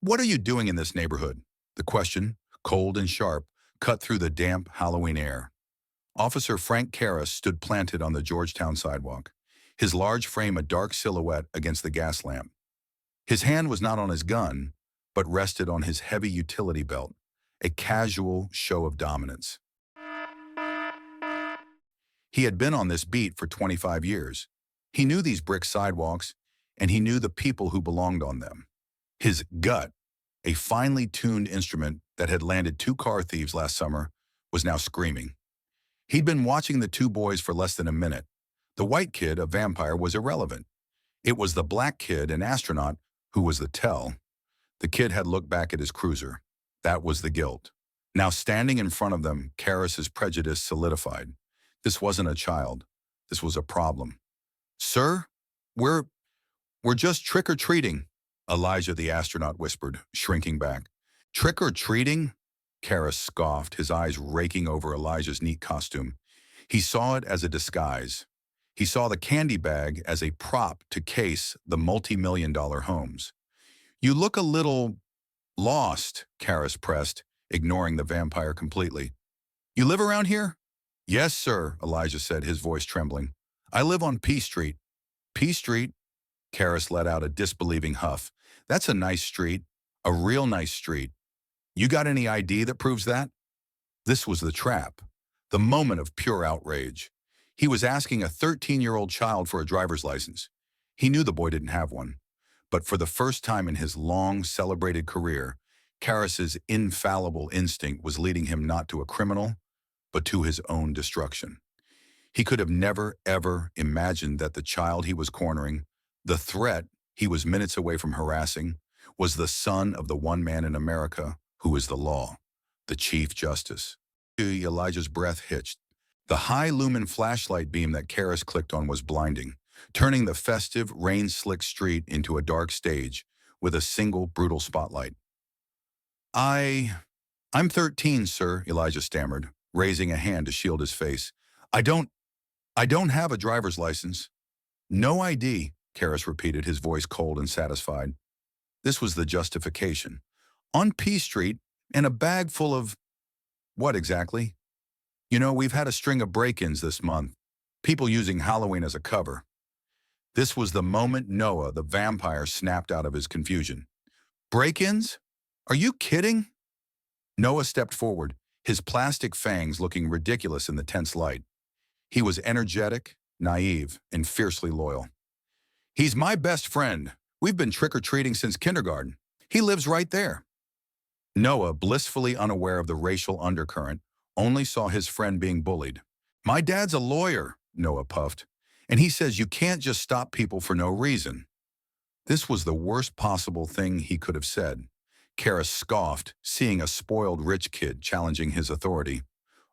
What are you doing in this neighborhood? The question, cold and sharp, cut through the damp Halloween air. Officer Frank Karras stood planted on the Georgetown sidewalk, his large frame a dark silhouette against the gas lamp. His hand was not on his gun, but rested on his heavy utility belt, a casual show of dominance. He had been on this beat for 25 years. He knew these brick sidewalks, and he knew the people who belonged on them. His gut, a finely tuned instrument that had landed two car thieves last summer, was now screaming. He'd been watching the two boys for less than a minute. The white kid, a vampire, was irrelevant. It was the black kid, an astronaut, who was the tell. The kid had looked back at his cruiser. That was the guilt. Now standing in front of them, Karras's prejudice solidified. This wasn't a child. This was a problem. "Sir, we're just trick-or-treating," Elijah the astronaut whispered, shrinking back. "Trick-or-treating?" Karras scoffed, his eyes raking over Elijah's neat costume. He saw it as a disguise. He saw the candy bag as a prop to case the multi-million-dollar homes. "You look a little lost," Karras pressed, ignoring the vampire completely. "You live around here?" "Yes, sir," Elijah said, his voice trembling. "I live on P Street." "P Street?" Karras let out a disbelieving huff. "That's a nice street. A real nice street. You got any ID that proves that?" This was the trap, the moment of pure outrage. He was asking a 13-year-old child for a driver's license. He knew the boy didn't have one. But for the first time in his long, celebrated career, Karras's infallible instinct was leading him not to a criminal, but to his own destruction. He could have never, ever imagined that the child he was cornering, the threat he was minutes away from harassing, was the son of the one man in America who is the law, the Chief Justice. Elijah's breath hitched. The high-lumen flashlight beam that Karras clicked on was blinding, turning the festive, rain-slicked street into a dark stage with a single brutal spotlight. I'm 13, sir," Elijah stammered, raising a hand to shield his face. I don't have a driver's license." "No ID," Karras repeated, his voice cold and satisfied. This was the justification. "On P Street, and a bag full of—" "What exactly?" "You know, we've had a string of break-ins this month. People using Halloween as a cover." This was the moment Noah, the vampire, snapped out of his confusion. "Break-ins? Are you kidding?" Noah stepped forward, his plastic fangs looking ridiculous in the tense light. He was energetic, naive, and fiercely loyal. "He's my best friend. We've been trick-or-treating since kindergarten. He lives right there." Noah, blissfully unaware of the racial undercurrent, only saw his friend being bullied. "My dad's a lawyer," Noah puffed, "and he says you can't just stop people for no reason." This was the worst possible thing he could have said. Karras scoffed, seeing a spoiled rich kid challenging his authority.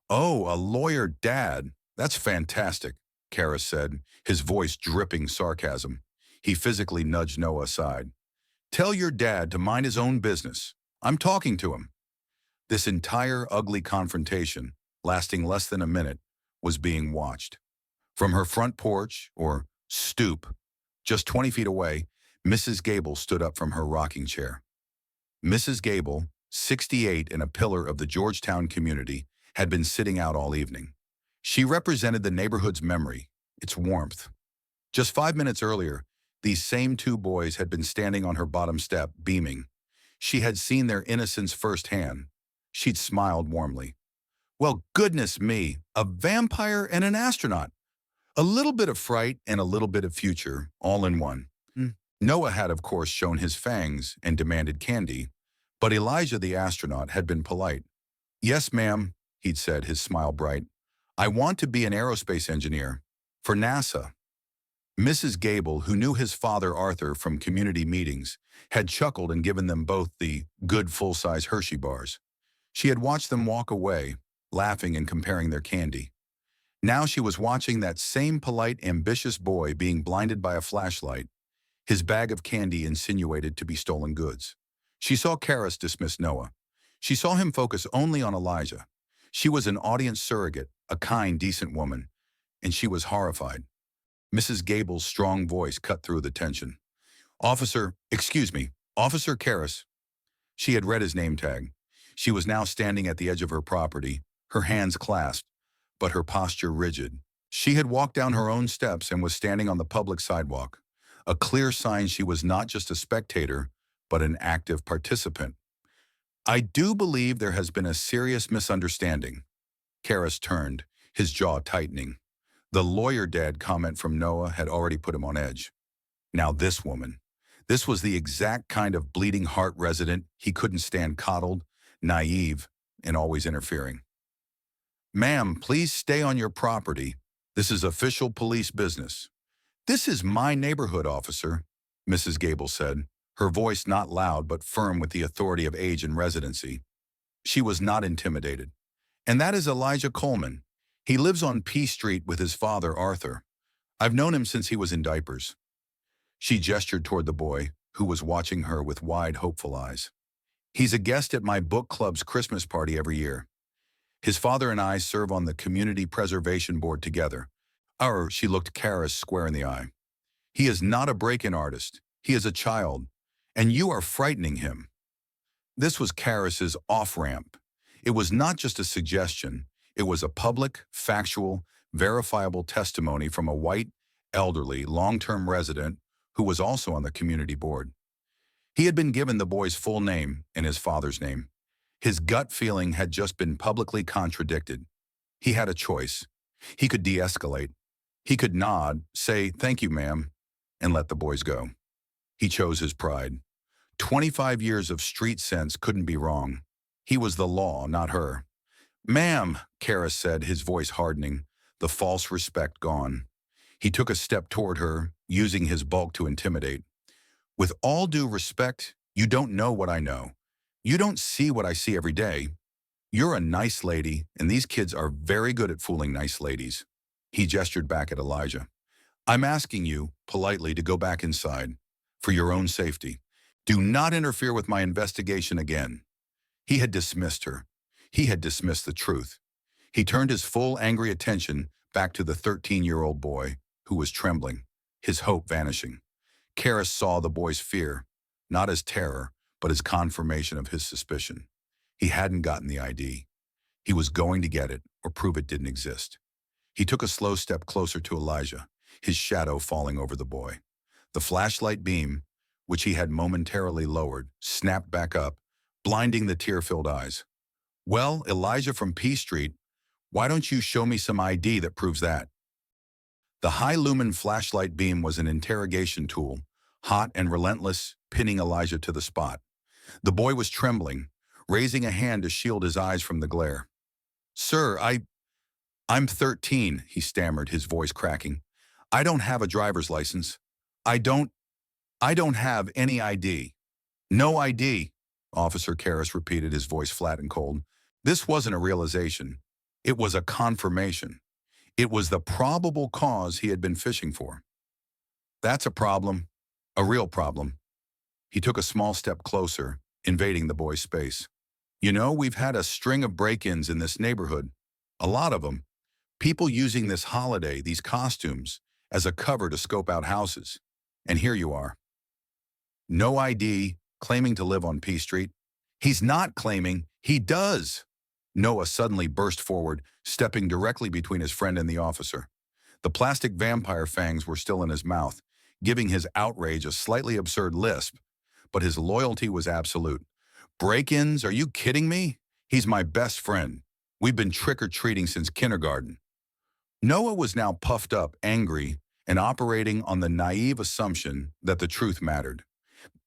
"Oh, a lawyer dad. That's fantastic," Karras said, his voice dripping sarcasm. He physically nudged Noah aside. "Tell your dad to mind his own business. I'm talking to him." This entire ugly confrontation, lasting less than a minute, was being watched. From her front porch, or stoop, just 20 feet away, Mrs. Gable stood up from her rocking chair. Mrs. Gable, 68 and a pillar of the Georgetown community, had been sitting out all evening. She represented the neighborhood's memory, its warmth. Just 5 minutes earlier, these same two boys had been standing on her bottom step, beaming. She had seen their innocence firsthand. She'd smiled warmly. "Well, goodness me, a vampire and an astronaut. A little bit of fright and a little bit of future, all in one." Noah had, of course, shown his fangs and demanded candy, but Elijah the astronaut had been polite. "Yes, ma'am," he'd said, his smile bright. "I want to be an aerospace engineer. For NASA." Mrs. Gable, who knew his father Arthur from community meetings, had chuckled and given them both the good full-size Hershey bars. She had watched them walk away, laughing and comparing their candy. Now she was watching that same polite, ambitious boy being blinded by a flashlight, his bag of candy insinuated to be stolen goods. She saw Karras dismiss Noah. She saw him focus only on Elijah. She was an audience surrogate, a kind, decent woman, and she was horrified. Mrs. Gable's strong voice cut through the tension. Officer Karras." She had read his name tag. She was now standing at the edge of her property, her hands clasped, but her posture rigid. She had walked down her own steps and was standing on the public sidewalk, a clear sign she was not just a spectator, but an active participant. I do believe there has been a serious misunderstanding. Karras turned, his jaw tightening. The lawyer dad comment from Noah had already put him on edge. Now this woman. This was the exact kind of bleeding heart resident he couldn't stand, coddled, naive, and always interfering. Ma'am, please stay on your property. This is official police business. This is my neighborhood, officer, Mrs. Gable said, her voice not loud but firm with the authority of age and residency. She was not intimidated. And that is Elijah Coleman. He lives on P Street with his father, Arthur. I've known him since he was in diapers. She gestured toward the boy, who was watching her with wide, hopeful eyes. He's a guest at my book club's Christmas party every year. His father and I serve on the Community Preservation Board together. She looked Karras square in the eye. He is not a break-in artist. He is a child, and you are frightening him. This was Karras's off-ramp. It was not just a suggestion. It was a public, factual, verifiable testimony from a white, elderly, long-term resident who was also on the community board. He had been given the boy's full name and his father's name. His gut feeling had just been publicly contradicted. He had a choice. He could de-escalate. He could nod, say, "Thank you, ma'am," and let the boys go. He chose his pride. 25 years of street sense couldn't be wrong. He was the law, not her. "Ma'am," Karras said, his voice hardening, the false respect gone. He took a step toward her, using his bulk to intimidate. "With all due respect, you don't know what I know. You don't see what I see every day. You're a nice lady, and these kids are very good at fooling nice ladies." He gestured back at Elijah. "I'm asking you, politely, to go back inside. For your own safety. Do not interfere with my investigation again." He had dismissed her. He had dismissed the truth. He turned his full angry attention back to the 13-year-old boy, who was trembling, his hope vanishing. Karras saw the boy's fear, not as terror, but as confirmation of his suspicion. He hadn't gotten the ID. He was going to get it, or prove it didn't exist. He took a slow step closer to Elijah, his shadow falling over the boy. The flashlight beam, which he had momentarily lowered, snapped back up, blinding the tear-filled eyes. "Well, Elijah from P Street, why don't you show me some ID that proves that?" The high-lumen flashlight beam was an interrogation tool, hot and relentless, pinning Elijah to the spot. The boy was trembling, raising a hand to shield his eyes from the glare. "Sir, I'm 13, he stammered, his voice cracking. "I don't have a driver's license. I don't have any ID." "No ID," Officer Karras repeated, his voice flat and cold. This wasn't a realization. It was a confirmation. It was the probable cause he had been fishing for. "That's a problem. A real problem." He took a small step closer, invading the boy's space. "You know, we've had a string of break-ins in this neighborhood. A lot of them. People using this holiday, these costumes, as a cover to scope out houses. And here you are. No ID, claiming to live on P Street. He's not claiming, he does." Noah suddenly burst forward, stepping directly between his friend and the officer. The plastic vampire fangs were still in his mouth, giving his outrage a slightly absurd lisp, but his loyalty was absolute. "Break-ins? Are you kidding me? He's my best friend. We've been trick-or-treating since kindergarten." Noah was now puffed up, angry, and operating on the naive assumption that the truth mattered.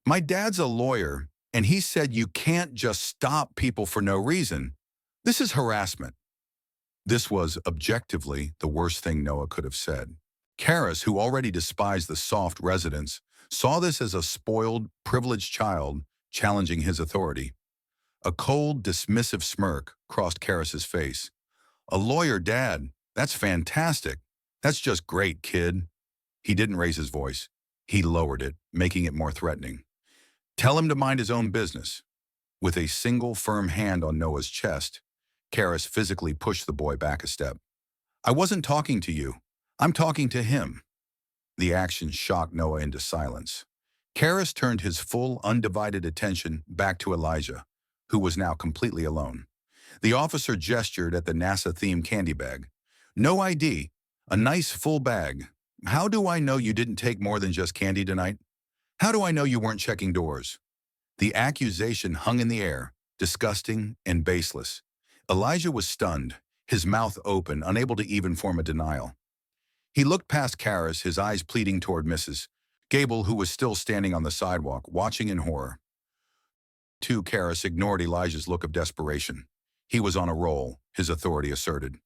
"My dad's a lawyer, and he said you can't just stop people for no reason. This is harassment." This was, objectively, the worst thing Noah could have said. Karras, who already despised the soft residents, saw this as a spoiled, privileged child challenging his authority. A cold, dismissive smirk crossed Karras's face. "A lawyer dad, that's fantastic. That's just great, kid." He didn't raise his voice. He lowered it, making it more threatening. "Tell him to mind his own business." With a single firm hand on Noah's chest, Karras physically pushed the boy back a step. "I wasn't talking to you. I'm talking to him." The action shocked Noah into silence. Karras turned his full, undivided attention back to Elijah, who was now completely alone. The officer gestured at the NASA-themed candy bag. No ID. A nice full bag. How do I know you didn't take more than just candy tonight? How do I know you weren't checking doors? The accusation hung in the air, disgusting and baseless. Elijah was stunned, his mouth open, unable to even form a denial. He looked past Karras, his eyes pleading toward Mrs. Gable, who was still standing on the sidewalk, watching in horror. Karras ignored Elijah's look of desperation. He was on a roll, his authority asserted.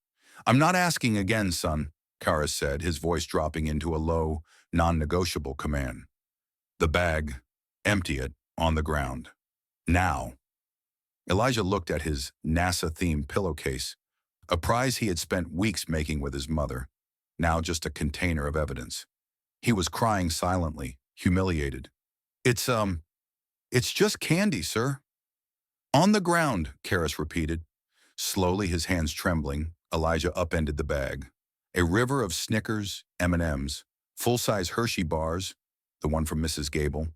I'm not asking again, son, Karras said, his voice dropping into a low, non-negotiable command. The bag, empty it, on the ground. Now. Elijah looked at his NASA-themed pillowcase, a prize he had spent weeks making with his mother, now just a container of evidence. He was crying silently, humiliated. It's just candy, sir. On the ground, Karras repeated. Slowly, his hands trembling, Elijah upended the bag. A river of Snickers, M&Ms, full-size Hershey bars, the one from Mrs. Gable,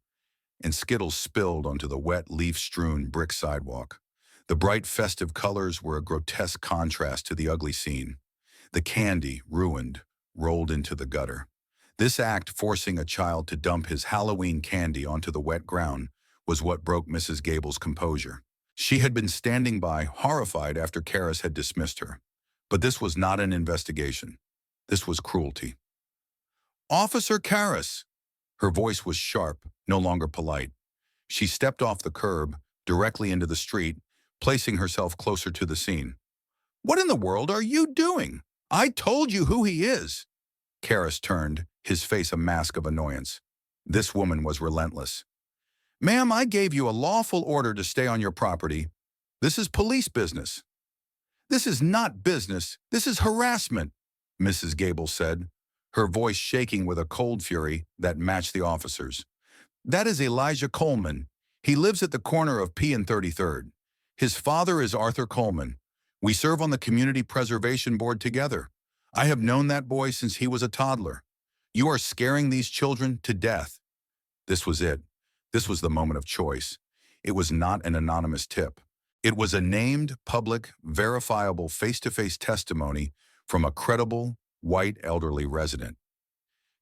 and Skittles spilled onto the wet, leaf-strewn brick sidewalk. The bright, festive colors were a grotesque contrast to the ugly scene. The candy, ruined, rolled into the gutter. This act, forcing a child to dump his Halloween candy onto the wet ground, was what broke Mrs. Gable's composure. She had been standing by, horrified after Karras had dismissed her. But this was not an investigation. This was cruelty. Officer Karras! Her voice was sharp, no longer polite. She stepped off the curb, directly into the street, placing herself closer to the scene. What in the world are you doing? I told you who he is. Karras turned, his face a mask of annoyance. This woman was relentless. Ma'am, I gave you a lawful order to stay on your property. This is police business. This is not business. This is harassment, Mrs. Gable said, her voice shaking with a cold fury that matched the officer's. That is Elijah Coleman. He lives at the corner of P and 33rd. His father is Arthur Coleman. We serve on the Community Preservation Board together. I have known that boy since he was a toddler. You are scaring these children to death. This was it. This was the moment of choice. It was not an anonymous tip. It was a named, public, verifiable face-to-face testimony from a credible, white elderly resident.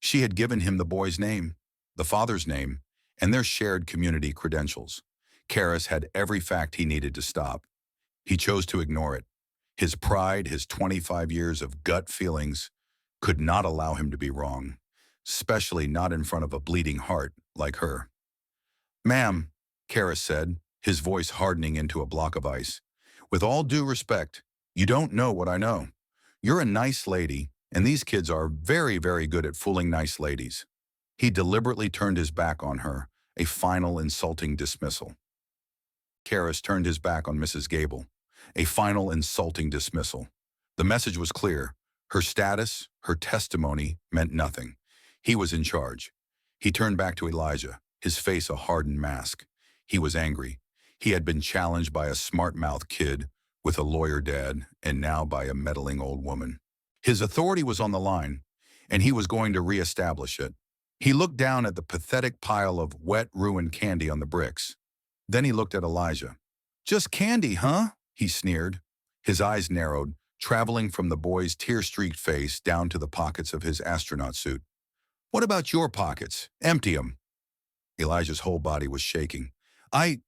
She had given him the boy's name, the father's name, and their shared community credentials. Karras had every fact he needed to stop. He chose to ignore it. His pride, his 25 years of gut feelings, could not allow him to be wrong, especially not in front of a bleeding heart like her. Ma'am, Karras said, his voice hardening into a block of ice. With all due respect, you don't know what I know. You're a nice lady, and these kids are very, very good at fooling nice ladies. He deliberately turned his back on her, a final insulting dismissal. Karras turned his back on Mrs. Gable, a final insulting dismissal. The message was clear. Her status, her testimony meant nothing. He was in charge. He turned back to Elijah, his face a hardened mask. He was angry. He had been challenged by a smart-mouthed kid with a lawyer dad, and now by a meddling old woman. His authority was on the line, and he was going to reestablish it. He looked down at the pathetic pile of wet, ruined candy on the bricks. Then he looked at Elijah. Just candy, huh? He sneered. His eyes narrowed, traveling from the boy's tear-streaked face down to the pockets of his astronaut suit. What about your pockets? Empty 'em. Elijah's whole body was shaking. I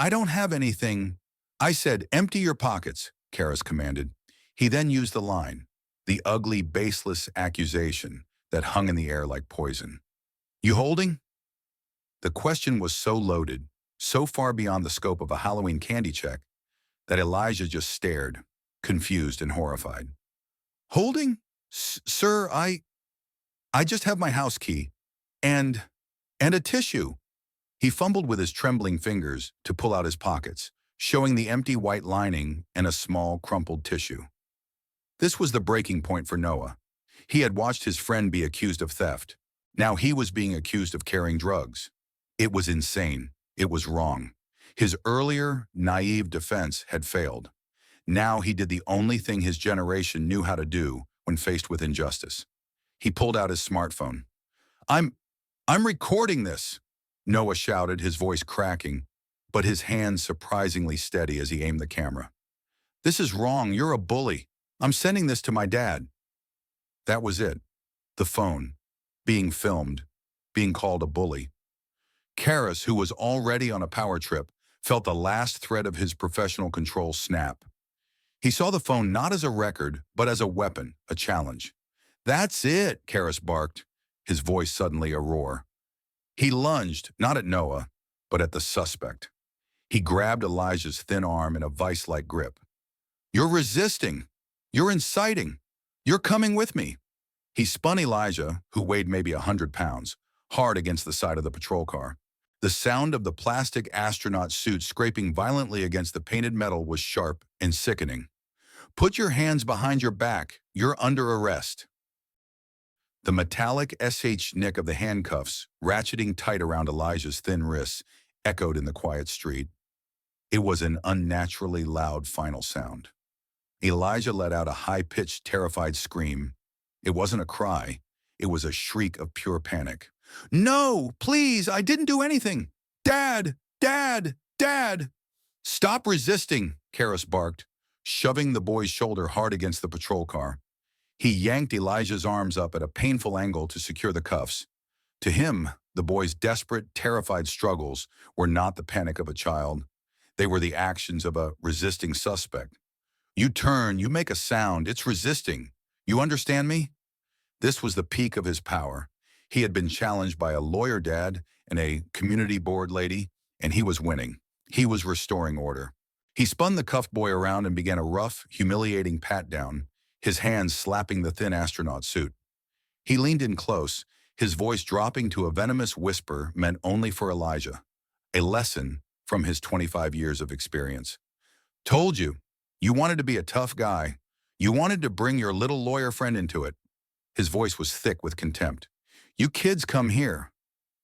don't have anything. I said, empty your pockets, Karras commanded. He then used the line, the ugly, baseless accusation that hung in the air like poison. You holding? The question was so loaded, so far beyond the scope of a Halloween candy check, that Elijah just stared, confused and horrified. Holding? Sir, I just have my house key. And a tissue. He fumbled with his trembling fingers to pull out his pockets, showing the empty white lining and a small, crumpled tissue. This was the breaking point for Noah. He had watched his friend be accused of theft. Now he was being accused of carrying drugs. It was insane. It was wrong. His earlier, naive defense had failed. Now he did the only thing his generation knew how to do when faced with injustice. He pulled out his smartphone. I'm recording this. Noah shouted, his voice cracking, but his hands surprisingly steady as he aimed the camera. This is wrong. You're a bully. I'm sending this to my dad. That was it. The phone. Being filmed. Being called a bully. Karras, who was already on a power trip, felt the last thread of his professional control snap. He saw the phone not as a record, but as a weapon, a challenge. That's it, Karras barked, his voice suddenly a roar. He lunged, not at Noah, but at the suspect. He grabbed Elijah's thin arm in a vice-like grip. You're resisting. You're inciting. You're coming with me. He spun Elijah, who weighed maybe 100 pounds, hard against the side of the patrol car. The sound of the plastic astronaut suit scraping violently against the painted metal was sharp and sickening. Put your hands behind your back. You're under arrest. The metallic SH nick of the handcuffs, ratcheting tight around Elijah's thin wrists, echoed in the quiet street. It was an unnaturally loud final sound. Elijah let out a high-pitched, terrified scream. It wasn't a cry. It was a shriek of pure panic. No, please, I didn't do anything. Dad, Dad, Dad. Stop resisting, Karras barked, shoving the boy's shoulder hard against the patrol car. He yanked Elijah's arms up at a painful angle to secure the cuffs. To him, the boy's desperate, terrified struggles were not the panic of a child. They were the actions of a resisting suspect. You turn, you make a sound, it's resisting. You understand me? This was the peak of his power. He had been challenged by a lawyer dad and a community board lady, and he was winning. He was restoring order. He spun the cuffed boy around and began a rough, humiliating pat-down, his hands slapping the thin astronaut suit. He leaned in close, his voice dropping to a venomous whisper meant only for Elijah, a lesson from his 25 years of experience. Told you, you wanted to be a tough guy. You wanted to bring your little lawyer friend into it. His voice was thick with contempt. You kids come here.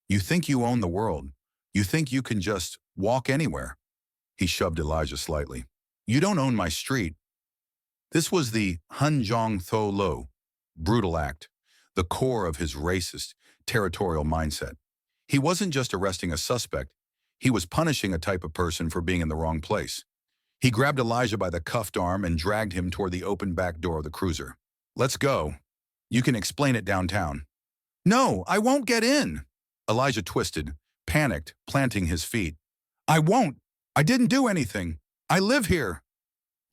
You think you own the world. You think you can just walk anywhere. He shoved Elijah slightly. You don't own my street. This was the Hunjong Tho Lo, brutal act, the core of his racist, territorial mindset. He wasn't just arresting a suspect, he was punishing a type of person for being in the wrong place. He grabbed Elijah by the cuffed arm and dragged him toward the open back door of the cruiser. Let's go. You can explain it downtown. No, I won't get in. Elijah twisted, panicked, planting his feet. I won't. I didn't do anything. I live here.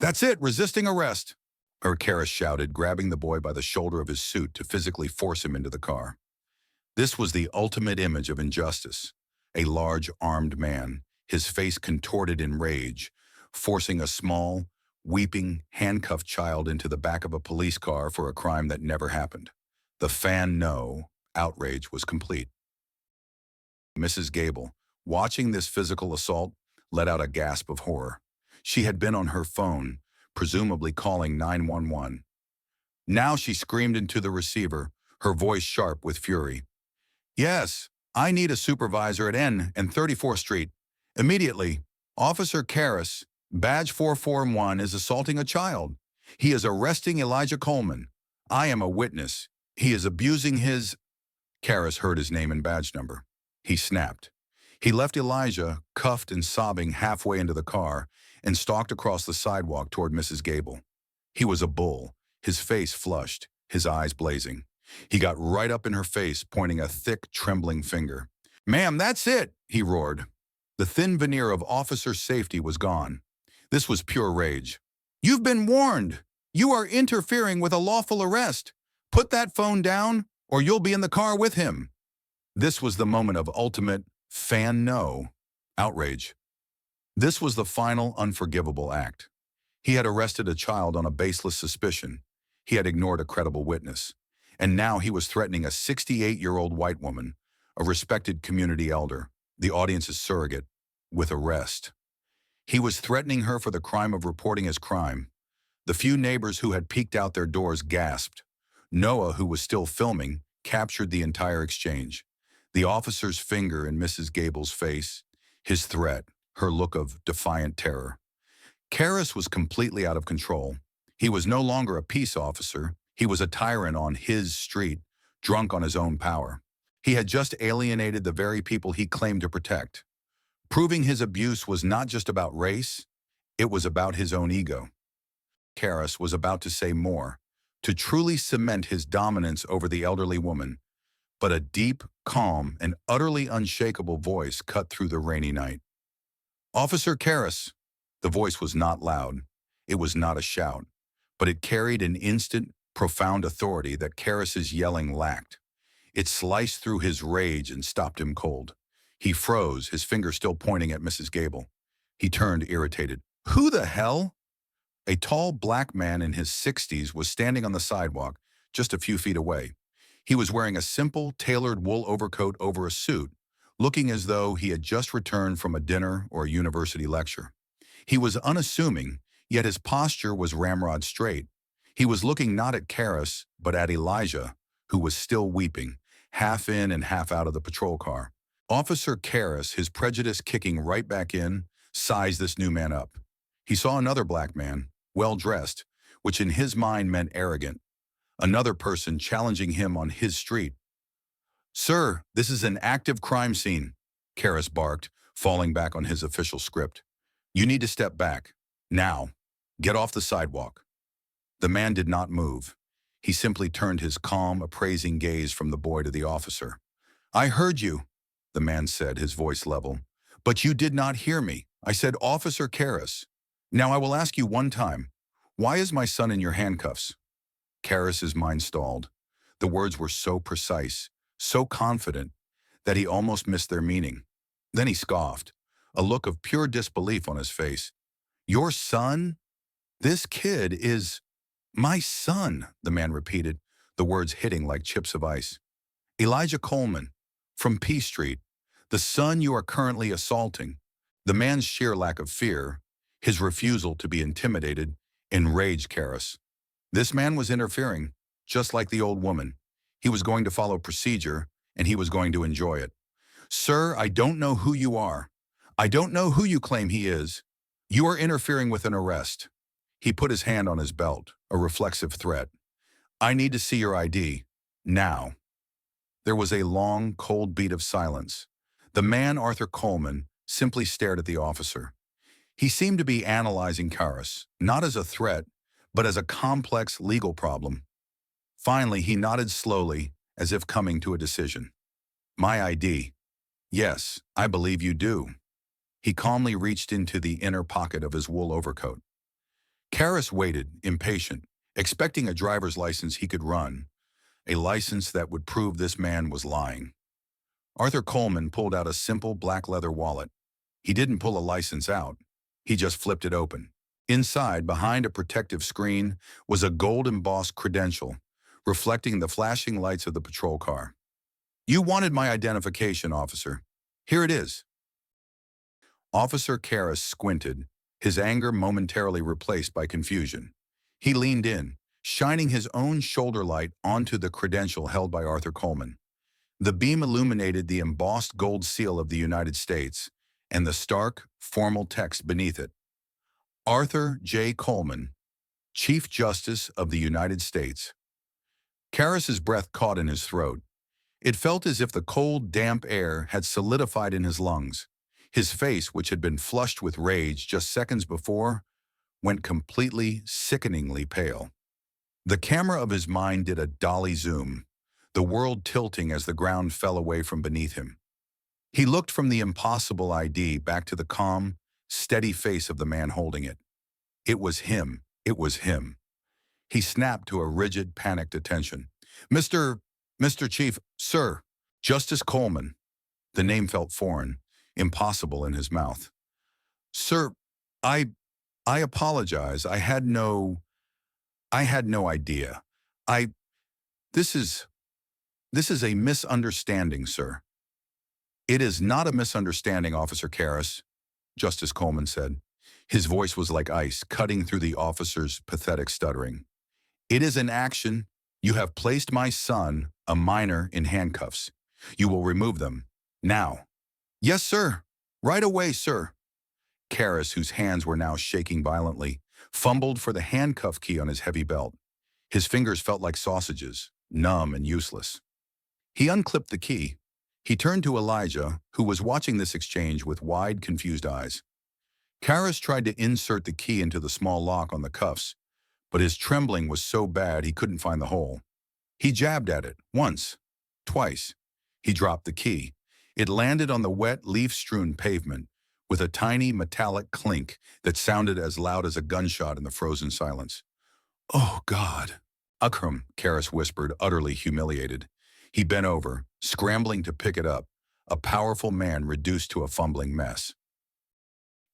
That's it, resisting arrest, Karras shouted, grabbing the boy by the shoulder of his suit to physically force him into the car. This was the ultimate image of injustice. A large, armed man, his face contorted in rage, forcing a small, weeping, handcuffed child into the back of a police car for a crime that never happened. The fan-no outrage was complete. Mrs. Gable, watching this physical assault, let out a gasp of horror. She had been on her phone, presumably calling 911. Now she screamed into the receiver, her voice sharp with fury. Yes, I need a supervisor at N and 34th Street. Immediately, Officer Karras, badge 441, is assaulting a child. He is arresting Elijah Coleman. I am a witness. He is abusing his... Karras heard his name and badge number. He snapped. He left Elijah, cuffed and sobbing, halfway into the car and stalked across the sidewalk toward Mrs. Gable. He was a bull, his face flushed, his eyes blazing. He got right up in her face, pointing a thick, trembling finger. Ma'am, that's it, he roared. The thin veneer of officer safety was gone. This was pure rage. You've been warned. You are interfering with a lawful arrest. Put that phone down, or you'll be in the car with him. This was the moment of ultimate fan-no outrage. This was the final unforgivable act. He had arrested a child on a baseless suspicion. He had ignored a credible witness. And now he was threatening a 68-year-old white woman, a respected community elder, the audience's surrogate, with arrest. He was threatening her for the crime of reporting his crime. The few neighbors who had peeked out their doors gasped. Noah, who was still filming, captured the entire exchange. The officer's finger in Mrs. Gable's face, his threat, her look of defiant terror. Karras was completely out of control. He was no longer a peace officer. He was a tyrant on his street, drunk on his own power. He had just alienated the very people he claimed to protect. Proving his abuse was not just about race, it was about his own ego. Karras was about to say more, to truly cement his dominance over the elderly woman, but a deep, calm, and utterly unshakable voice cut through the rainy night. "Officer Karras." The voice was not loud. It was not a shout, but it carried an instant, profound authority that Karras's yelling lacked. It sliced through his rage and stopped him cold. He froze, his finger still pointing at Mrs. Gable. He turned, irritated. "Who the hell?" A tall black man in his 60s was standing on the sidewalk, just a few feet away. He was wearing a simple, tailored wool overcoat over a suit, looking as though he had just returned from a dinner or a university lecture. He was unassuming, yet his posture was ramrod straight. He was looking not at Karras, but at Elijah, who was still weeping, half in and half out of the patrol car. Officer Karras, his prejudice kicking right back in, sized this new man up. He saw another black man, well-dressed, which in his mind meant arrogant. Another person challenging him on his street. "Sir, this is an active crime scene," Karras barked, falling back on his official script. "You need to step back. Now. Get off the sidewalk." The man did not move. He simply turned his calm, appraising gaze from the boy to the officer. "I heard you," the man said, his voice level. "But you did not hear me. I said Officer Karras. Now I will ask you one time. Why is my son in your handcuffs?" Karras's mind stalled. The words were so precise, so confident, that he almost missed their meaning. Then he scoffed, a look of pure disbelief on his face. "Your son? This kid is my son," the man repeated, the words hitting like chips of ice. "Elijah Coleman, from P Street, the son you are currently assaulting." The man's sheer lack of fear, his refusal to be intimidated, enraged Karras. This man was interfering, just like the old woman. He was going to follow procedure, and he was going to enjoy it. "Sir, I don't know who you are. I don't know who you claim he is. You are interfering with an arrest." He put his hand on his belt, a reflexive threat. "I need to see your ID. Now." There was a long, cold beat of silence. The man, Arthur Coleman, simply stared at the officer. He seemed to be analyzing Karras, not as a threat, but as a complex legal problem. Finally, he nodded slowly, as if coming to a decision. "My ID. Yes, I believe you do." He calmly reached into the inner pocket of his wool overcoat. Karras waited, impatient, expecting a driver's license he could run, a license that would prove this man was lying. Arthur Coleman pulled out a simple black leather wallet. He didn't pull a license out. He just flipped it open. Inside, behind a protective screen, was a gold-embossed credential, reflecting the flashing lights of the patrol car. "You wanted my identification, officer. Here it is." Officer Karras squinted, his anger momentarily replaced by confusion. He leaned in, shining his own shoulder light onto the credential held by Arthur Coleman. The beam illuminated the embossed gold seal of the United States and the stark, formal text beneath it. "Arthur J. Coleman, Chief Justice of the United States." Karras's breath caught in his throat. It felt as if the cold, damp air had solidified in his lungs. His face, which had been flushed with rage just seconds before, went completely, sickeningly pale. The camera of his mind did a dolly zoom, the world tilting as the ground fell away from beneath him. He looked from the impossible ID back to the calm, steady face of the man holding it. It was him. It was him. He snapped to a rigid, panicked attention. Mr. Chief, sir, Justice Coleman." The name felt foreign, impossible in his mouth. "Sir, I apologize. I had no idea. This is a misunderstanding, sir." "It is not a misunderstanding, Officer Karras," Justice Coleman said. His voice was like ice, cutting through the officer's pathetic stuttering. "It is an action. You have placed my son, a minor, in handcuffs. You will remove them. Now." "Yes, sir. Right away, sir." Karras, whose hands were now shaking violently, fumbled for the handcuff key on his heavy belt. His fingers felt like sausages, numb and useless. He unclipped the key. He turned to Elijah, who was watching this exchange with wide, confused eyes. Karras tried to insert the key into the small lock on the cuffs, but his trembling was so bad he couldn't find the hole. He jabbed at it, once, twice. He dropped the key. It landed on the wet, leaf-strewn pavement with a tiny metallic clink that sounded as loud as a gunshot in the frozen silence. "Oh, God." "Akram," Karras whispered, utterly humiliated. He bent over, scrambling to pick it up, a powerful man reduced to a fumbling mess.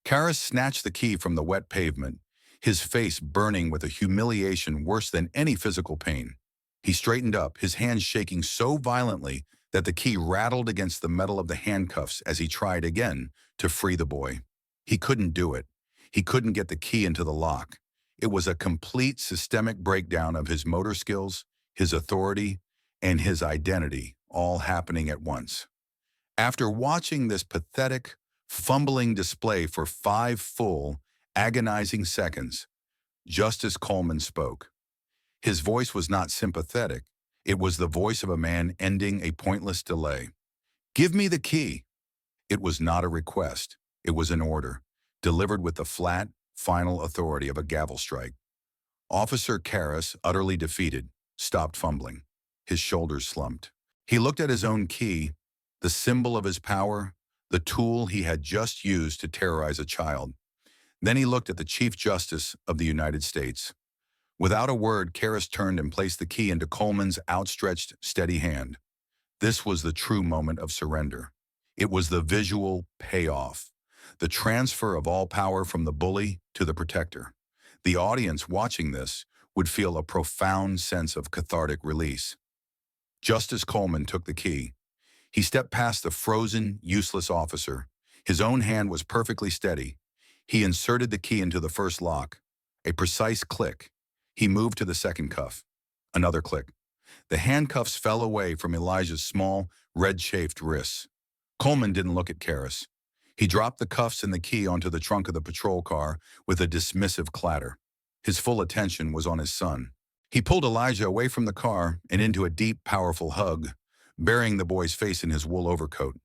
Karras snatched the key from the wet pavement, his face burning with a humiliation worse than any physical pain. He straightened up, his hands shaking so violently that the key rattled against the metal of the handcuffs as he tried again to free the boy. He couldn't do it. He couldn't get the key into the lock. It was a complete systemic breakdown of his motor skills, his authority, and his identity, all happening at once. After watching this pathetic, fumbling display for 5 full, agonizing seconds, Justice Coleman spoke. His voice was not sympathetic. It was the voice of a man ending a pointless delay. "Give me the key." It was not a request. It was an order, delivered with the flat, final authority of a gavel strike. Officer Karras, utterly defeated, stopped fumbling. His shoulders slumped. He looked at his own key, the symbol of his power, the tool he had just used to terrorize a child. Then he looked at the Chief Justice of the United States. Without a word, Karras turned and placed the key into Coleman's outstretched, steady hand. This was the true moment of surrender. It was the visual payoff, the transfer of all power from the bully to the protector. The audience watching this would feel a profound sense of cathartic release. Justice Coleman took the key. He stepped past the frozen, useless officer. His own hand was perfectly steady. He inserted the key into the first lock. A precise click. He moved to the second cuff. Another click. The handcuffs fell away from Elijah's small, red-chafed wrists. Coleman didn't look at Karras. He dropped the cuffs and the key onto the trunk of the patrol car with a dismissive clatter. His full attention was on his son. He pulled Elijah away from the car and into a deep, powerful hug, burying the boy's face in his wool overcoat.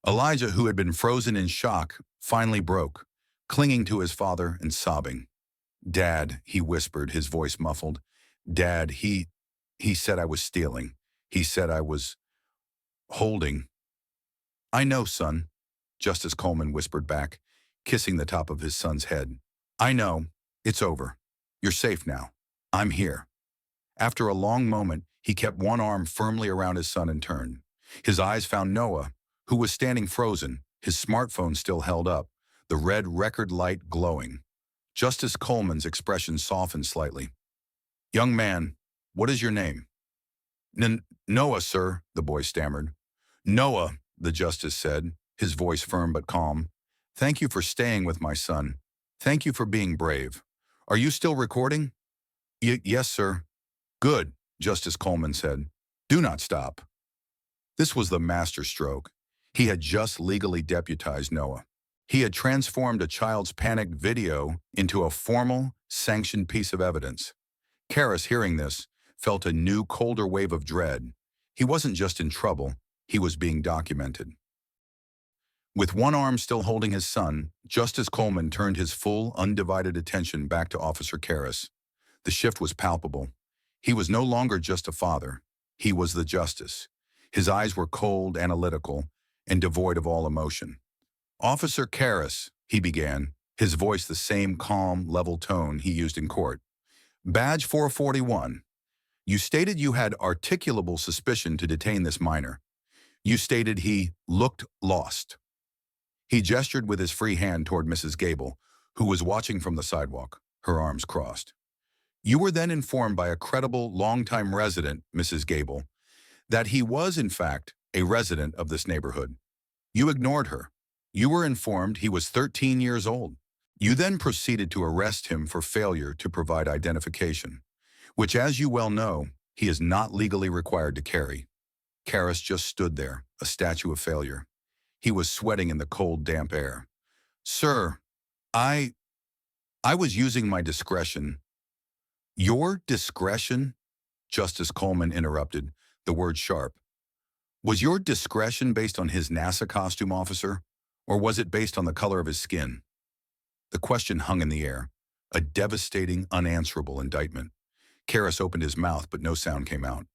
Elijah, who had been frozen in shock, finally broke, clinging to his father and sobbing. "Dad," he whispered, his voice muffled. "Dad, he said I was stealing. He said I was holding." "I know, son," Justice Coleman whispered back, kissing the top of his son's head. "I know. It's over. You're safe now. I'm here." After a long moment, he kept one arm firmly around his son and turned. His eyes found Noah, who was standing frozen, his smartphone still held up, the red record light glowing. Justice Coleman's expression softened slightly. "Young man, what is your name?" Noah, sir," the boy stammered. "Noah," the justice said, his voice firm but calm. "Thank you for staying with my son. Thank you for being brave. Are you still recording?" Yes, sir." "Good," Justice Coleman said. "Do not stop." This was the masterstroke. He had just legally deputized Noah. He had transformed a child's panicked video into a formal, sanctioned piece of evidence. Karras, hearing this, felt a new, colder wave of dread. He wasn't just in trouble, he was being documented. With one arm still holding his son, Justice Coleman turned his full, undivided attention back to Officer Karras. The shift was palpable. He was no longer just a father. He was the justice. His eyes were cold, analytical, and devoid of all emotion. "Officer Karras," he began, his voice the same calm, level tone he used in court. "Badge 441. You stated you had articulable suspicion to detain this minor. You stated he looked lost." He gestured with his free hand toward Mrs. Gable, who was watching from the sidewalk, her arms crossed. "You were then informed by a credible, longtime resident, Mrs. Gable, that he was, in fact, a resident of this neighborhood. You ignored her. You were informed he was 13 years old. You then proceeded to arrest him for failure to provide identification, which, as you well know, he is not legally required to carry." Karras just stood there, a statue of failure. He was sweating in the cold, damp air. "Sir, I was using my discretion." "Your discretion?" Justice Coleman interrupted, the word sharp. Was your discretion based on his NASA costume, officer? Or was it based on the color of his skin? The question hung in the air, a devastating, unanswerable indictment. Karras opened his mouth, but no sound came out.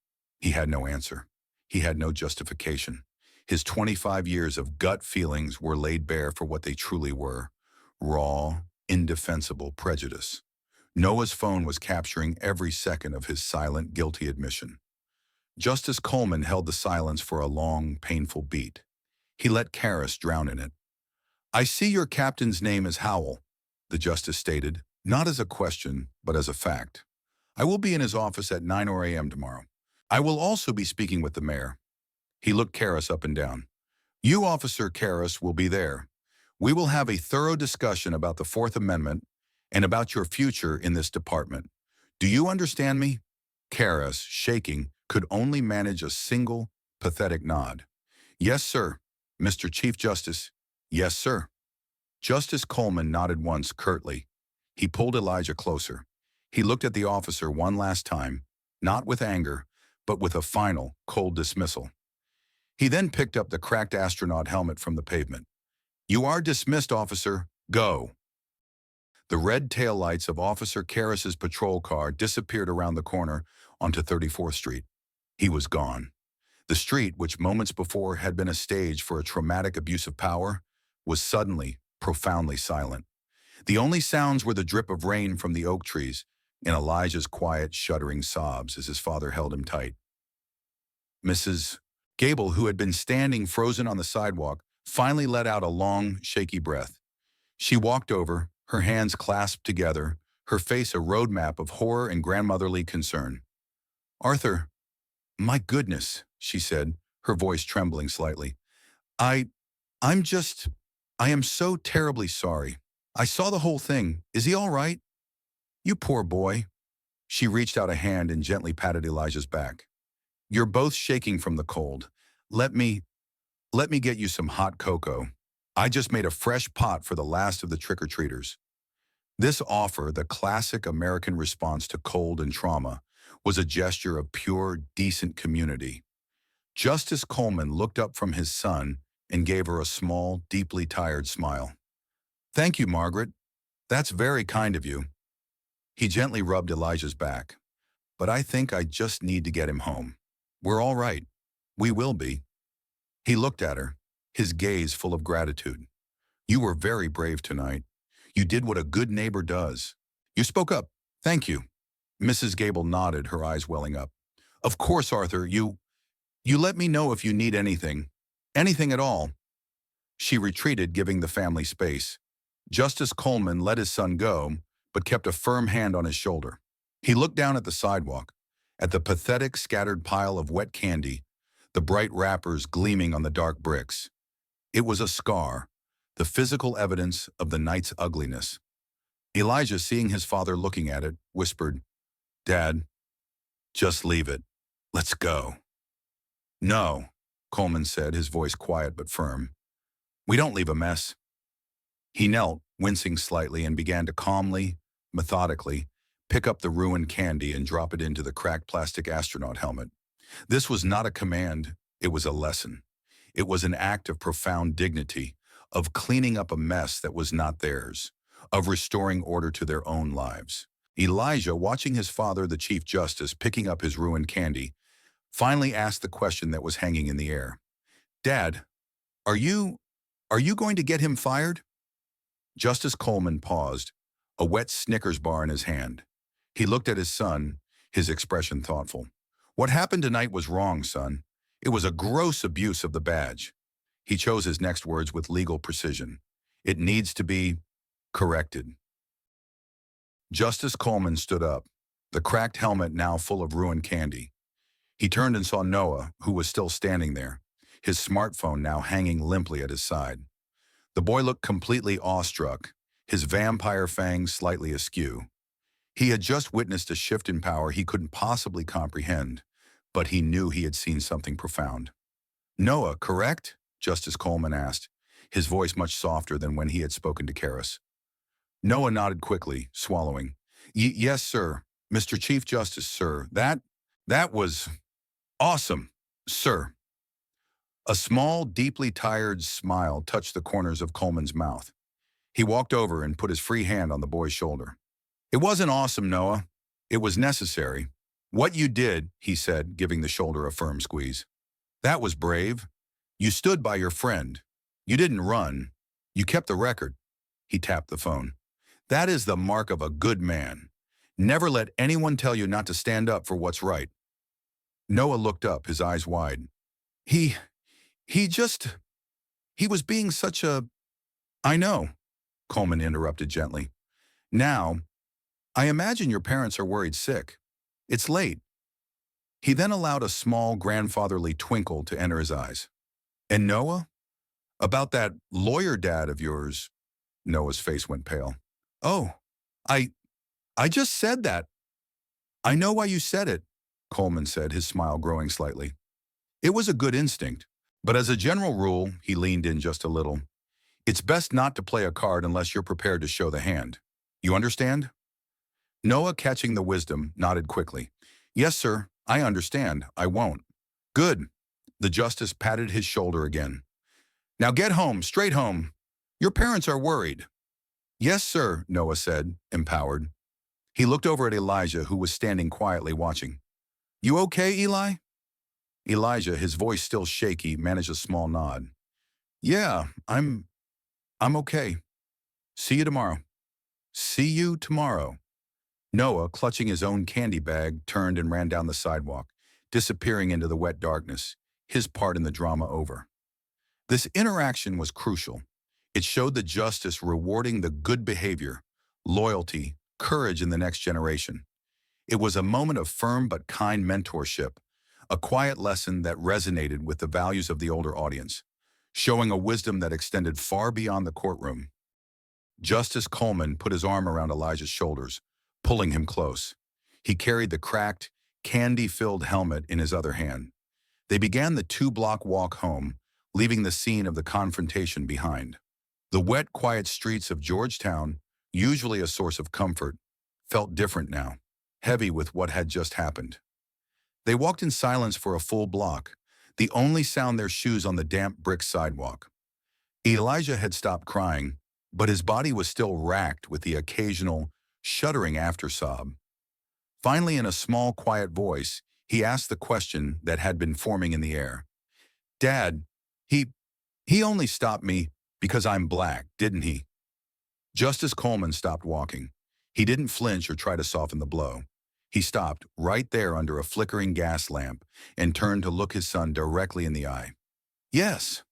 He had no answer. He had no justification. His 25 years of gut feelings were laid bare for what they truly were: raw, indefensible prejudice. Noah's phone was capturing every second of his silent, guilty admission. Justice Coleman held the silence for a long, painful beat. He let Karras drown in it. "I see your captain's name is Howell," the justice stated, not as a question, but as a fact. "I will be in his office at 9 a.m. tomorrow. I will also be speaking with the mayor." He looked Karras up and down. "You, Officer Karras, will be there. We will have a thorough discussion about the Fourth Amendment and about your future in this department. Do you understand me?" Karras, shaking, could only manage a single, pathetic nod. "Yes, sir. Mr. Chief Justice." "Yes, sir." Justice Coleman nodded once curtly. He pulled Elijah closer. He looked at the officer one last time, not with anger, but with a final, cold dismissal. He then picked up the cracked astronaut helmet from the pavement. "You are dismissed, officer. Go." The red taillights of Officer Karras's patrol car disappeared around the corner onto 34th Street. He was gone. The street, which moments before had been a stage for a traumatic abuse of power, was suddenly, profoundly silent. The only sounds were the drip of rain from the oak trees and Elijah's quiet, shuddering sobs as his father held him tight. Mrs. Gable, who had been standing frozen on the sidewalk, finally let out a long, shaky breath. She walked over, her hands clasped together, her face a roadmap of horror and grandmotherly concern. "Arthur, my goodness," she said, her voice trembling slightly. I I am so terribly sorry. I saw the whole thing. Is he all right?" "You poor boy." She reached out a hand and gently patted Elijah's back. "You're both shaking from the cold. Let me get you some hot cocoa. I just made a fresh pot for the last of the trick-or-treaters." This offer, the classic American response to cold and trauma, was a gesture of pure, decent community. Justice Coleman looked up from his son and gave her a small, deeply tired smile. "Thank you, Margaret. That's very kind of you." He gently rubbed Elijah's back. "But I think I just need to get him home. We're all right. We will be." He looked at her, his gaze full of gratitude. "You were very brave tonight. You did what a good neighbor does. You spoke up. Thank you." Mrs. Gable nodded, her eyes welling up. "Of course, Arthur, you let me know if you need anything. Anything at all." She retreated, giving the family space. Justice Coleman let his son go, but kept a firm hand on his shoulder. He looked down at the sidewalk, at the pathetic, scattered pile of wet candy, the bright wrappers gleaming on the dark bricks. It was a scar, the physical evidence of the night's ugliness. Elijah, seeing his father looking at it, whispered, "Dad, just leave it. Let's go." "No," Coleman said, his voice quiet but firm. "We don't leave a mess." He knelt, wincing slightly, and began to calmly, methodically, pick up the ruined candy and drop it into the cracked plastic astronaut helmet. This was not a command, it was a lesson. It was an act of profound dignity, of cleaning up a mess that was not theirs, of restoring order to their own lives. Elijah, watching his father, the Chief Justice, picking up his ruined candy, finally asked the question that was hanging in the air. "Dad, are you going to get him fired?" Justice Coleman paused, a wet Snickers bar in his hand. He looked at his son, his expression thoughtful. "What happened tonight was wrong, son. It was a gross abuse of the badge." He chose his next words with legal precision. "It needs to be corrected." Justice Coleman stood up, the cracked helmet now full of ruined candy. He turned and saw Noah, who was still standing there, his smartphone now hanging limply at his side. The boy looked completely awestruck, his vampire fangs slightly askew. He had just witnessed a shift in power he couldn't possibly comprehend, but he knew he had seen something profound. "Noah, correct?" Justice Coleman asked, his voice much softer than when he had spoken to Karras. Noah nodded quickly, swallowing. Yes, sir. Mr. Chief Justice, sir. That was awesome, sir." A small, deeply tired smile touched the corners of Coleman's mouth. He walked over and put his free hand on the boy's shoulder. It wasn't awesome, Noah. It was necessary. What you did, he said, giving the shoulder a firm squeeze. That was brave. You stood by your friend. You didn't run. You kept the record. He tapped the phone. That is the mark of a good man. Never let anyone tell you not to stand up for what's right. Noah looked up, his eyes wide. He just, he was being such a... I know, Coleman interrupted gently. Now, I imagine your parents are worried sick. It's late. He then allowed a small grandfatherly twinkle to enter his eyes. And Noah? About that lawyer dad of yours? Noah's face went pale. Oh, I just said that. I know why you said it, Coleman said, his smile growing slightly. It was a good instinct, but as a general rule, he leaned in just a little. It's best not to play a card unless you're prepared to show the hand. You understand? Noah, catching the wisdom, nodded quickly. Yes, sir, I understand. I won't. Good. The justice patted his shoulder again. Now get home, straight home. Your parents are worried. Yes, sir, Noah said, empowered. He looked over at Elijah, who was standing quietly watching. You okay, Eli? Elijah, his voice still shaky, managed a small nod. Yeah, I'm okay. See you tomorrow. See you tomorrow. Noah, clutching his own candy bag, turned and ran down the sidewalk, disappearing into the wet darkness, his part in the drama over. This interaction was crucial. It showed the justice rewarding the good behavior, loyalty, courage in the next generation. It was a moment of firm but kind mentorship, a quiet lesson that resonated with the values of the older audience, showing a wisdom that extended far beyond the courtroom. Justice Coleman put his arm around Elijah's shoulders, pulling him close. He carried the cracked, candy-filled helmet in his other hand. They began the 2-block walk home, leaving the scene of the confrontation behind. The wet, quiet streets of Georgetown, usually a source of comfort, felt different now, heavy with what had just happened. They walked in silence for a full block, the only sound their shoes on the damp brick sidewalk. Elijah had stopped crying, but his body was still racked with the occasional, shuddering aftersob. Finally, in a small, quiet voice, he asked the question that had been forming in the air. Dad, he only stopped me because I'm black, didn't he? Justice Coleman stopped walking. He didn't flinch or try to soften the blow. He stopped right there under a flickering gas lamp and turned to look his son directly in the eye. Yes.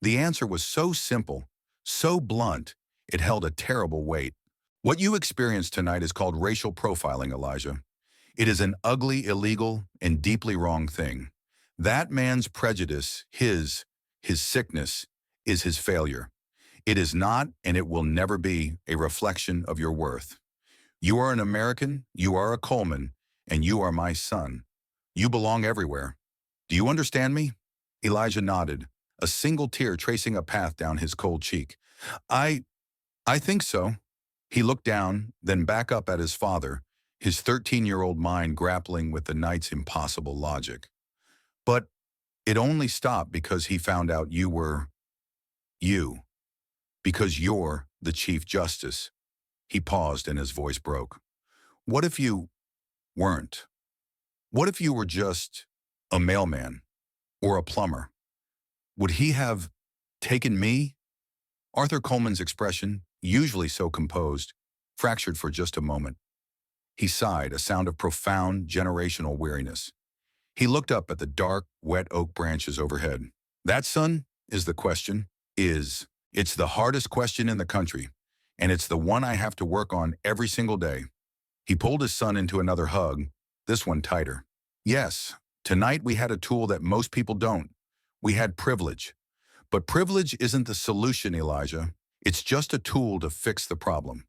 The answer was so simple, so blunt, it held a terrible weight. What you experienced tonight is called racial profiling, Elijah. It is an ugly, illegal, and deeply wrong thing. That man's prejudice, his sickness, is his failure. It is not, and it will never be, a reflection of your worth. You are an American, you are a Coleman, and you are my son. You belong everywhere. Do you understand me? Elijah nodded, a single tear tracing a path down his cold cheek. I think so. He looked down, then back up at his father, his 13-year-old mind grappling with the night's impossible logic. But it only stopped because he found out you were you. Because you're the Chief Justice. He paused and his voice broke. What if you weren't? What if you were just a mailman or a plumber? Would he have taken me? Arthur Coleman's expression, usually so composed, fractured for just a moment. He sighed, a sound of profound, generational weariness. He looked up at the dark, wet oak branches overhead. That, son, is the question. It's the hardest question in the country, and it's the one I have to work on every single day. He pulled his son into another hug, this one tighter. Yes, tonight we had a tool that most people don't. We had privilege. But privilege isn't the solution, Elijah. It's just a tool to fix the problem.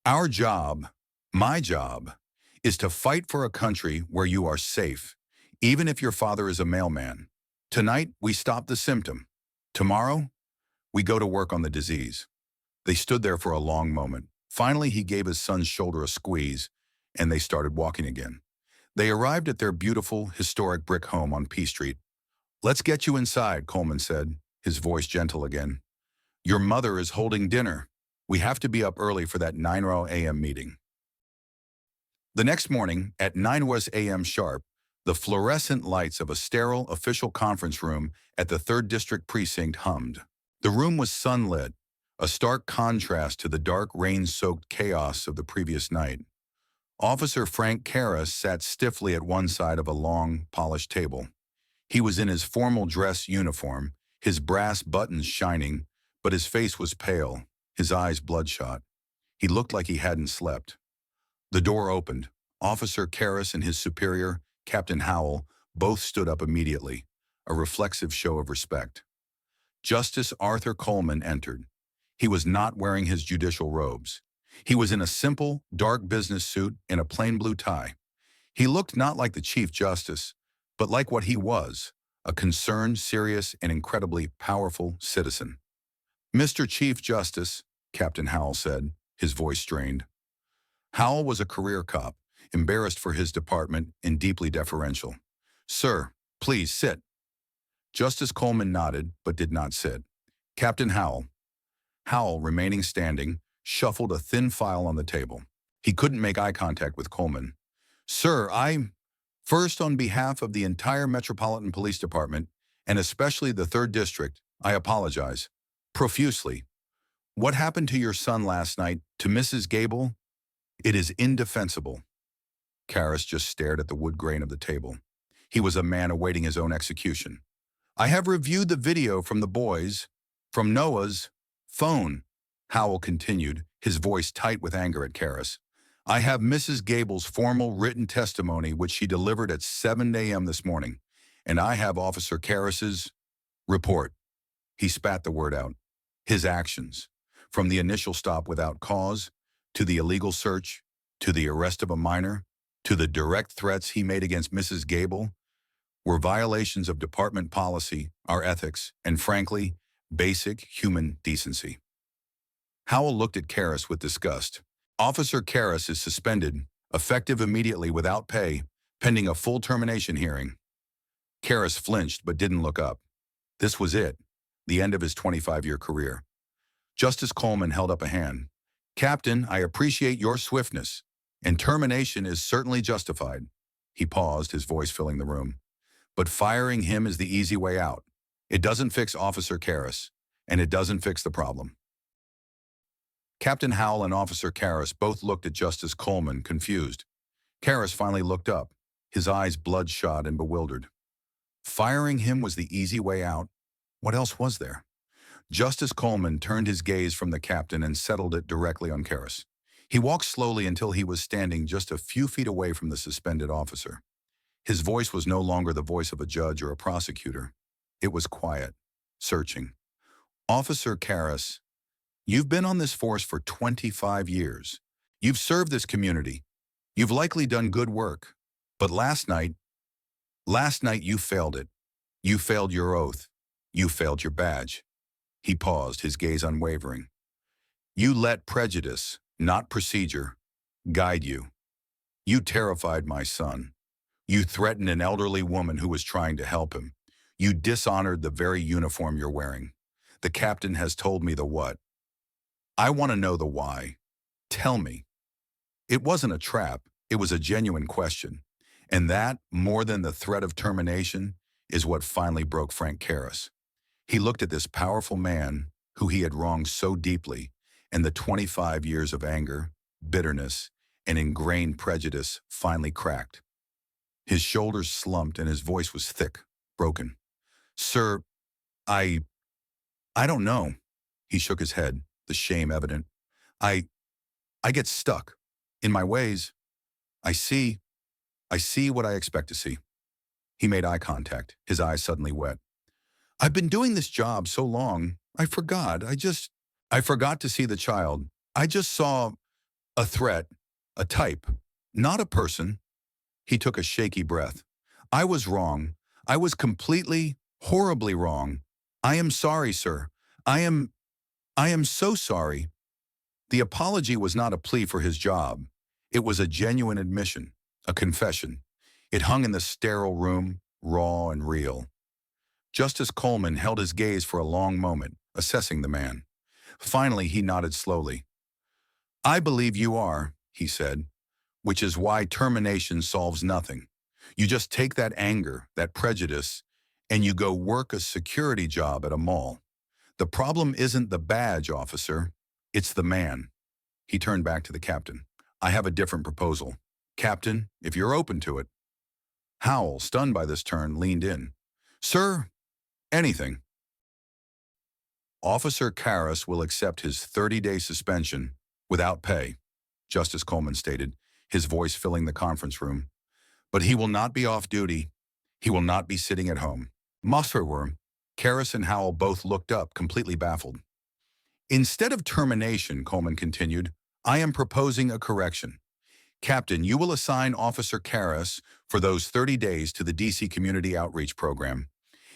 Our job, my job, is to fight for a country where you are safe, even if your father is a mailman. Tonight, we stop the symptom. Tomorrow, we go to work on the disease. They stood there for a long moment. Finally, he gave his son's shoulder a squeeze, and they started walking again. They arrived at their beautiful, historic brick home on P Street, Let's get you inside, Coleman said, his voice gentle again. Your mother is holding dinner. We have to be up early for that 9 a.m. meeting. The next morning, at 9 a.m. sharp, the fluorescent lights of a sterile official conference room at the 3rd District Precinct hummed. The room was sunlit, a stark contrast to the dark rain-soaked chaos of the previous night. Officer Frank Karras sat stiffly at one side of a long, polished table. He was in his formal dress uniform, his brass buttons shining, but his face was pale, his eyes bloodshot. He looked like he hadn't slept. The door opened. Officer Karras and his superior, Captain Howell, both stood up immediately, a reflexive show of respect. Justice Arthur Coleman entered. He was not wearing his judicial robes. He was in a simple, dark business suit and a plain blue tie. He looked not like the Chief Justice, but like what he was, a concerned, serious, and incredibly powerful citizen. Mr. Chief Justice, Captain Howell said, his voice strained. Howell was a career cop, embarrassed for his department and deeply deferential. Sir, please sit. Justice Coleman nodded, but did not sit. Captain Howell. Howell, remaining standing, shuffled a thin file on the table. He couldn't make eye contact with Coleman. Sir, first, on behalf of the entire Metropolitan Police Department, and especially the 3rd District, I apologize. Profusely. What happened to your son last night, to Mrs. Gable? It is indefensible. Karras just stared at the wood grain of the table. He was a man awaiting his own execution. I have reviewed the video from the boys, from Noah's phone, Howell continued, his voice tight with anger at Karras. I have Mrs. Gable's formal written testimony, which she delivered at 7 a.m. this morning, and I have Officer Karras's report. He spat the word out. His actions, from the initial stop without cause, to the illegal search, to the arrest of a minor, to the direct threats he made against Mrs. Gable, were violations of department policy, our ethics, and frankly, basic human decency. Howell looked at Karras with disgust. Officer Karras is suspended, effective immediately without pay, pending a full termination hearing. Karras flinched but didn't look up. This was it, the end of his 25-year career. Justice Coleman held up a hand. Captain, I appreciate your swiftness, and termination is certainly justified. He paused, his voice filling the room. But firing him is the easy way out. It doesn't fix Officer Karras, and it doesn't fix the problem. Captain Howell and Officer Karras both looked at Justice Coleman, confused. Karras finally looked up, his eyes bloodshot and bewildered. Firing him was the easy way out? What else was there? Justice Coleman turned his gaze from the captain and settled it directly on Karras. He walked slowly until he was standing just a few feet away from the suspended officer. His voice was no longer the voice of a judge or a prosecutor. It was quiet, searching. Officer Karras, you've been on this force for 25 years. You've served this community. You've likely done good work. But last night you failed it. You failed your oath. You failed your badge. He paused, his gaze unwavering. You let prejudice, not procedure, guide you. You terrified my son. You threatened an elderly woman who was trying to help him. You dishonored the very uniform you're wearing. The captain has told me the what. I want to know the why. Tell me. It wasn't a trap. It was a genuine question. And that, more than the threat of termination, is what finally broke Frank Karras. He looked at this powerful man who he had wronged so deeply, and the 25 years of anger, bitterness, and ingrained prejudice finally cracked. His shoulders slumped and his voice was thick, broken. Sir, I don't know. He shook his head, the shame evident. I get stuck. In my ways, I see what I expect to see. He made eye contact, his eyes suddenly wet. I've been doing this job so long, I forgot to see the child. I just saw a threat, a type, not a person. He took a shaky breath. I was wrong. I was completely, horribly wrong. I am sorry, sir. I am so sorry. The apology was not a plea for his job. It was a genuine admission, a confession. It hung in the sterile room, raw and real. Justice Coleman held his gaze for a long moment, assessing the man. Finally, he nodded slowly. I believe you are, he said, which is why termination solves nothing. You just take that anger, that prejudice, and you go work a security job at a mall. The problem isn't the badge, officer. It's the man. He turned back to the captain. I have a different proposal. Captain, if you're open to it. Howell, stunned by this turn, leaned in. Sir, anything. Officer Karras will accept his 30-day suspension without pay, Justice Coleman stated, his voice filling the conference room. But he will not be off duty. He will not be sitting at home. Musserworm, Karras and Howell both looked up, completely baffled. Instead of termination, Coleman continued, I am proposing a correction. Captain, you will assign Officer Karras for those 30 days to the DC Community Outreach Program.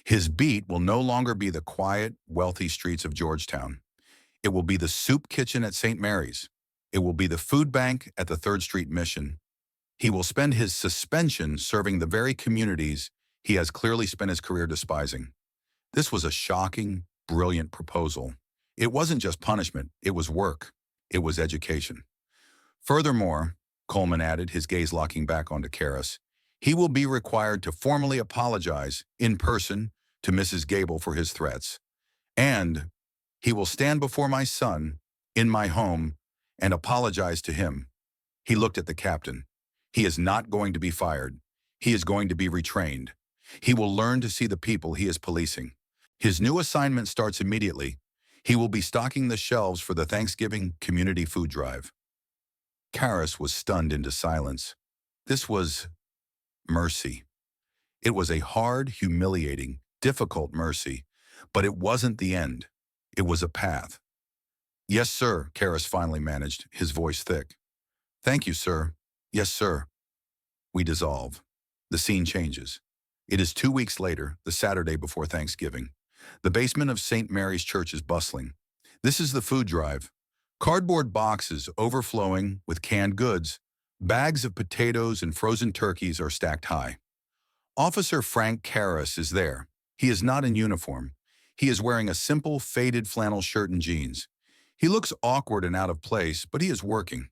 His beat will no longer be the quiet, wealthy streets of Georgetown. It will be the soup kitchen at St. Mary's. It will be the food bank at the 3rd Street Mission. He will spend his suspension serving the very communities he has clearly spent his career despising. This was a shocking, brilliant proposal. It wasn't just punishment, it was work. It was education. Furthermore, Coleman added, his gaze locking back onto Karras, he will be required to formally apologize in person to Mrs. Gable for his threats. And he will stand before my son in my home and apologize to him. He looked at the captain. He is not going to be fired. He is going to be retrained. He will learn to see the people he is policing. His new assignment starts immediately. He will be stocking the shelves for the Thanksgiving community food drive. Karras was stunned into silence. This was mercy. It was a hard, humiliating, difficult mercy, but it wasn't the end. It was a path. Yes, sir, Karras finally managed, his voice thick. Thank you, sir. Yes, sir. We dissolve. The scene changes. It is 2 weeks later, the Saturday before Thanksgiving. The basement of St. Mary's Church is bustling. This is the food drive. Cardboard boxes overflowing with canned goods. Bags of potatoes and frozen turkeys are stacked high. Officer Frank Karras is there. He is not in uniform. He is wearing a simple, faded flannel shirt and jeans. He looks awkward and out of place, but he is working.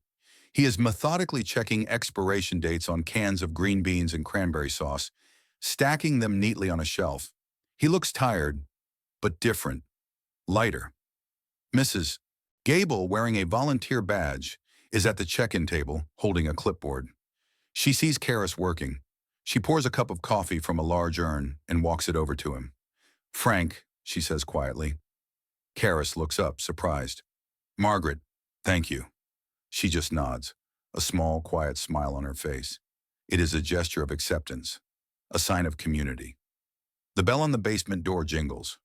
He is methodically checking expiration dates on cans of green beans and cranberry sauce, stacking them neatly on a shelf. He looks tired, but different, lighter. Mrs. Gable, wearing a volunteer badge, is at the check-in table, holding a clipboard. She sees Karras working. She pours a cup of coffee from a large urn and walks it over to him. Frank, she says quietly. Karras looks up, surprised. Margaret, thank you. She just nods, a small, quiet smile on her face. It is a gesture of acceptance, a sign of community. The bell on the basement door jingles.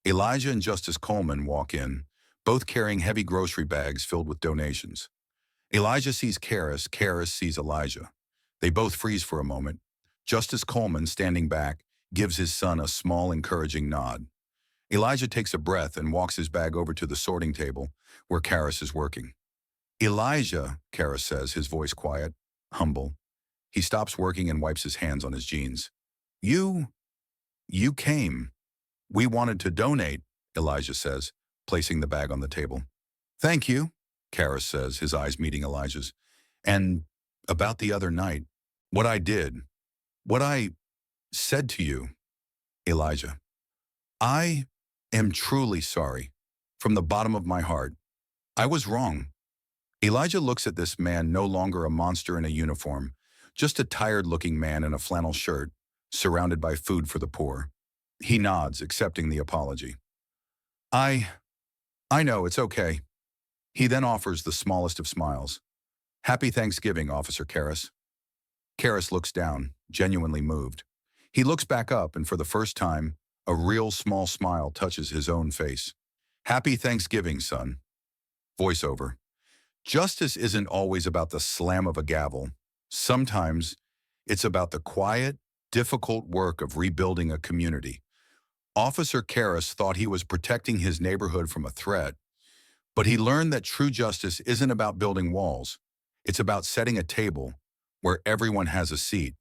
Elijah and Justice Coleman walk in, both carrying heavy grocery bags filled with donations. Elijah sees Karras, Karras sees Elijah. They both freeze for a moment. Justice Coleman, standing back, gives his son a small, encouraging nod. Elijah takes a breath and walks his bag over to the sorting table where Karras is working. Elijah, Karras says, his voice quiet, humble. He stops working and wipes his hands on his jeans. You came. We wanted to donate, Elijah says, placing the bag on the table. Thank you, Karras says, his eyes meeting Elijah's. And about the other night, what I did, what I said to you, Elijah. I am truly sorry, from the bottom of my heart. I was wrong. Elijah looks at this man, no longer a monster in a uniform, just a tired-looking man in a flannel shirt, surrounded by food for the poor. He nods, accepting the apology. I know, it's okay. He then offers the smallest of smiles. Happy Thanksgiving, Officer Karras. Karras looks down, genuinely moved. He looks back up, and for the first time, a real small smile touches his own face. Happy Thanksgiving, son. Voiceover. Justice isn't always about the slam of a gavel. Sometimes it's about the quiet, difficult work of rebuilding a community. Officer Karras thought he was protecting his neighborhood from a threat, but he learned that true justice isn't about building walls. It's about setting a table where everyone has a seat.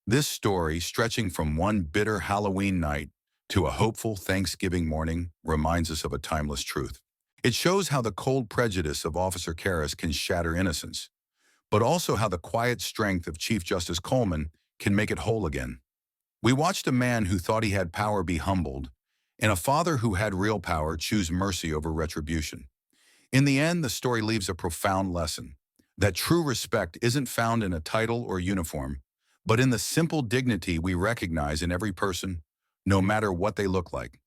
This story, stretching from one bitter Halloween night to a hopeful Thanksgiving morning reminds us of a timeless truth. It shows how the cold prejudice of Officer Karras can shatter innocence, but also how the quiet strength of Chief Justice Coleman can make it whole again. We watched a man who thought he had power be humbled, and a father who had real power choose mercy over retribution. In the end, the story leaves a profound lesson that true respect isn't found in a title or uniform, but in the simple dignity we recognize in every person, no matter what they look like.